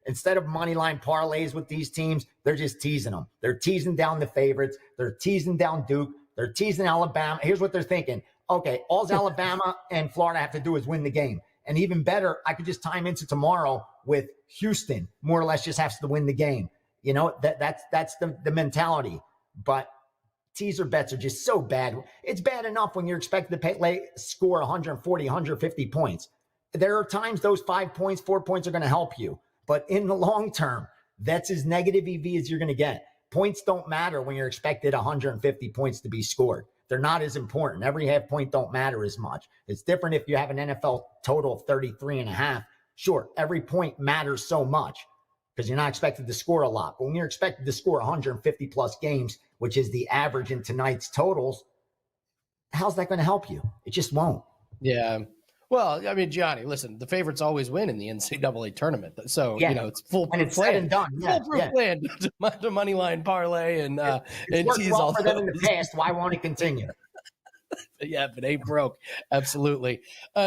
instead of money line parlays with these teams, they're just teasing them. They're teasing down the favorites. They're teasing down Duke. They're teasing Alabama. Here's what they're thinking. Okay, all Alabama and Florida have to do is win the game. And even better, I could just time into tomorrow with Houston, more or less just has to win the game. You know, that's the mentality. But teaser bets are just so bad. It's bad enough when you're expected to score 140, 150 points. There are times those 5 points, 4 points are going to help you. But in the long term, that's as negative EV as you're going to get. Points don't matter when you're expected 150 points to be scored. They're not as important. Every half point don't matter as much. It's different if you have an NFL total of 33.5. Sure, every point matters so much because you're not expected to score a lot. But when you're expected to score 150 plus games, which is the average in tonight's totals, how's that going to help you? It just won't. Yeah. Well, I mean, Gianni, listen, the favorites always win in the NCAA tournament. So, you know, it's full-proof and it's said and done. Full-proof plan to money line parlay and tease well all for them in the past. Why won't it continue? Yeah, if it ain't broke. Absolutely.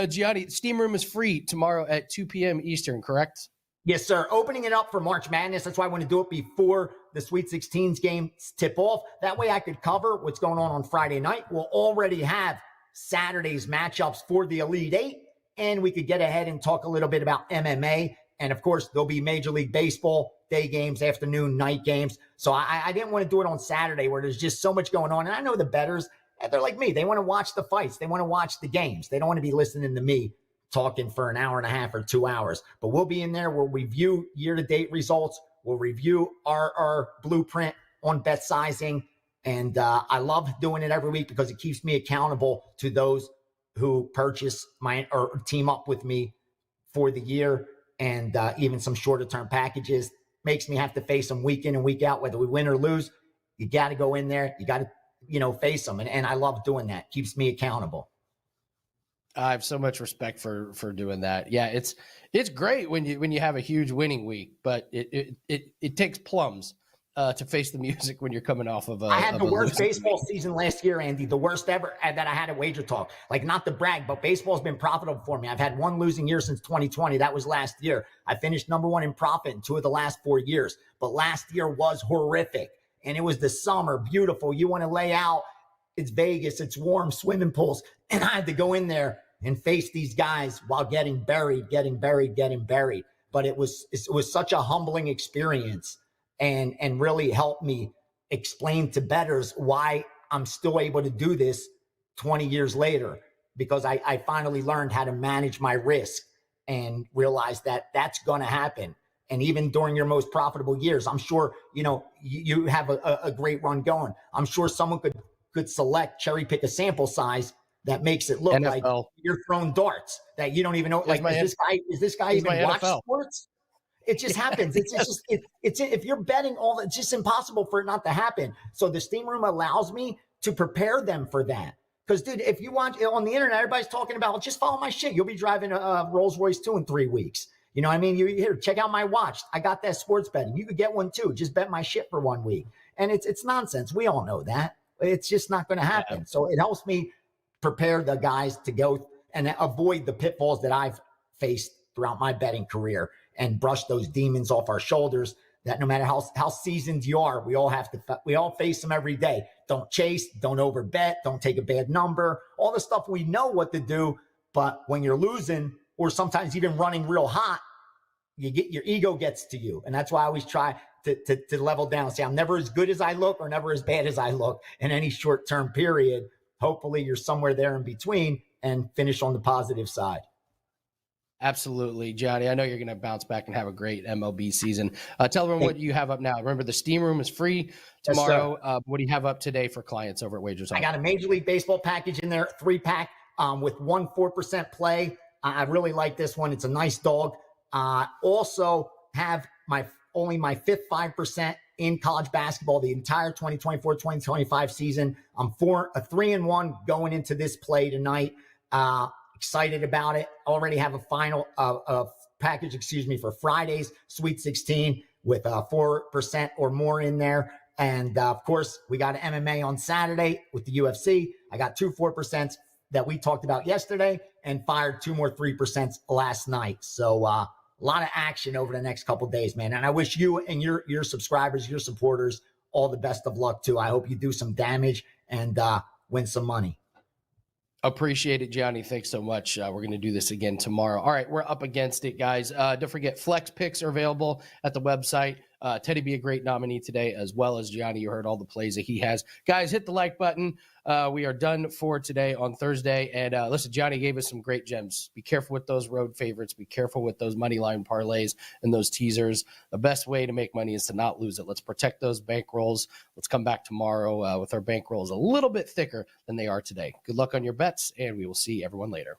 Gianni, Steam Room is free tomorrow at 2 p.m. Eastern, correct? Yes, sir. Opening it up for March Madness. That's why I want to do it before the Sweet 16s game tip off. That way I could cover what's going on Friday night. We'll already have Saturday's matchups for the Elite Eight, and we could get ahead and talk a little bit about MMA. And of course, there'll be Major League Baseball day games, afternoon, night games. So I didn't want to do it on Saturday where there's just so much going on. And I know the bettors, they're like me. They want to watch the fights. They want to watch the games. They don't want to be listening to me talking for an hour and a half or 2 hours. But we'll be in there. We'll review year-to-date results. We'll review our blueprint on bet sizing. And I love doing it every week because it keeps me accountable to those who purchase or team up with me for the year, and even some shorter term packages. Makes me have to face them week in and week out, whether we win or lose. You got to go in there. You got to, face them. And I love doing that. Keeps me accountable. I have so much respect for doing that. Yeah, it's great when you have a huge winning week, but it takes plums to face the music when you're coming off of I had the worst baseball season last year, Andy, the worst ever that I had at WagerTalk. Like, not to brag, but baseball's been profitable for me. I've had one losing year since 2020. That was last year. I finished number one in profit in 2 of the last 4 years. But last year was horrific. And it was the summer, beautiful. You want to lay out. It's Vegas. It's warm, swimming pools. And I had to go in there and face these guys while getting buried. But it was such a humbling experience. And really helped me explain to bettors why I'm still able to do this 20 years later, because I finally learned how to manage my risk and realized that that's going to happen. And even during your most profitable years, I'm sure, you have a great run going. I'm sure someone could cherry pick a sample size that makes it look NFL. like you're throwing darts that you don't even know. Like, is this guy even watch sports? It just happens. It's if you're betting it's just impossible for it not to happen. So the Steam Room allows me to prepare them for that. Because, dude, if you want on the internet, everybody's talking about, just follow my shit. You'll be driving a Rolls Royce 2 in 3 weeks. You know what I mean? Here, check out my watch. I got that sports betting. You could get one too. Just bet my shit for 1 week. And it's nonsense. We all know that. It's just not going to happen. Yeah. So it helps me prepare the guys to go and avoid the pitfalls that I've faced throughout my betting career, and brush those demons off our shoulders that no matter how seasoned you are, we all face them every day. Don't chase, don't overbet, don't take a bad number, all the stuff we know what to do. But when you're losing, or sometimes even running real hot, your ego gets to you. And that's why I always try to level down, say I'm never as good as I look or never as bad as I look in any short-term period. Hopefully you're somewhere there in between and finish on the positive side. Absolutely, Johnny. I know you're going to bounce back and have a great MLB season. Tell everyone what you have up now. Remember, the Steam Room is free tomorrow. Yes, what do you have up today for clients over at WagerTalk? I got a Major League Baseball package in there, 3-pack with 4% play. I really like this one. It's a nice dog. Also have my fifth 5% in college basketball the entire 2024-2025 season. I'm 3-1 going into this play tonight. Excited about it. Already have a final package, for Friday's Sweet 16 with 4% or more in there. And of course, we got MMA on Saturday with the UFC. I got 2 4% that we talked about yesterday and fired 2 more 3% last night. So a lot of action over the next couple of days, man. And I wish you and your subscribers, your supporters, all the best of luck too. I hope you do some damage and win some money. Appreciate it, Gianni. Thanks so much. We're going to do this again tomorrow. All right, we're up against it, guys. Don't forget, flex picks are available at the website. Teddy be a great nominee today, as well as Gianni. You heard all the plays that he has. Guys, hit the like button. We are done for today on Thursday. And listen, Gianni gave us some great gems. Be careful with those road favorites. Be careful with those money line parlays and those teasers. The best way to make money is to not lose it. Let's protect those bankrolls. Let's come back tomorrow with our bankrolls a little bit thicker than they are today. Good luck on your bets, and we will see everyone later.